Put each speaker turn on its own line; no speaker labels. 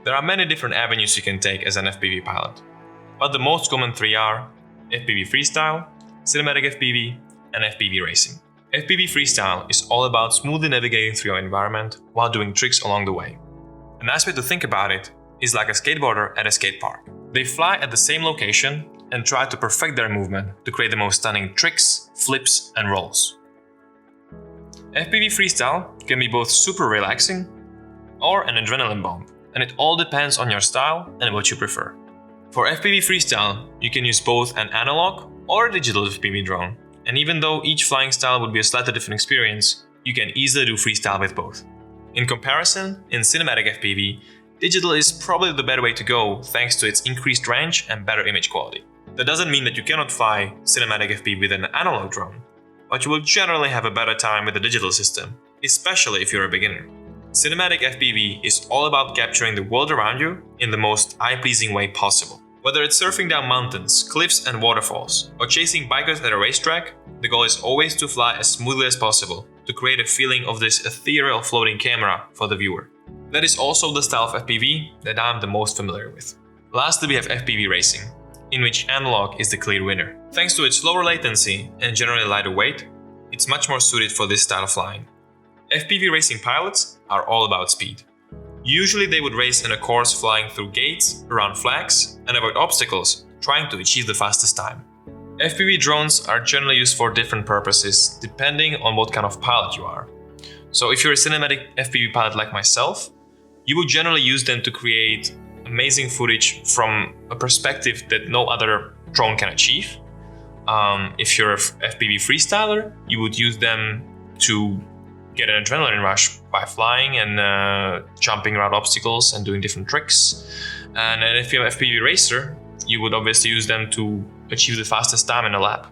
There are many different avenues you can take as an FPV pilot, but the most common three are FPV freestyle, cinematic FPV, and FPV racing. FPV freestyle is all about smoothly navigating through your environment while doing tricks along the way. A nice way to think about it is like a skateboarder at a skate park. They fly at the same location and try to perfect their movement to create the most stunning tricks, flips, and rolls. FPV freestyle can be both super relaxing or an adrenaline bomb, and it all depends on your style and what you prefer. For FPV freestyle, you can use both an analog or a digital FPV drone, and even though each flying style would be a slightly different experience, you can easily do freestyle with both. In comparison, in cinematic FPV, digital is probably the better way to go thanks to its increased range and better image quality. That doesn't mean that you cannot fly cinematic FPV with an analog drone, but you will generally have a better time with the digital system, especially if you're a beginner. Cinematic FPV is all about capturing the world around you in the most eye-pleasing way possible. Whether it's surfing down mountains, cliffs and waterfalls, or chasing bikers at a racetrack, the goal is always to fly as smoothly as possible to create a feeling of this ethereal floating camera for the viewer. That is also the style of FPV that I'm the most familiar with. Lastly, we have FPV racing, in which analog is the clear winner. Thanks to its lower latency and generally lighter weight, it's much more suited for this style of flying. FPV racing pilots are all about speed. Usually they would race in a course flying through gates, around flags, and avoid obstacles, trying to achieve the fastest time. FPV drones are generally used for different purposes, depending on what kind of pilot you are. So if you're a cinematic FPV pilot like myself, you would generally use them to create amazing footage from a perspective that no other drone can achieve. If you're an FPV freestyler, you would use them to get an adrenaline rush by flying and jumping around obstacles and doing different tricks. And if you're an FPV racer, you would obviously use them to achieve the fastest time in a lap.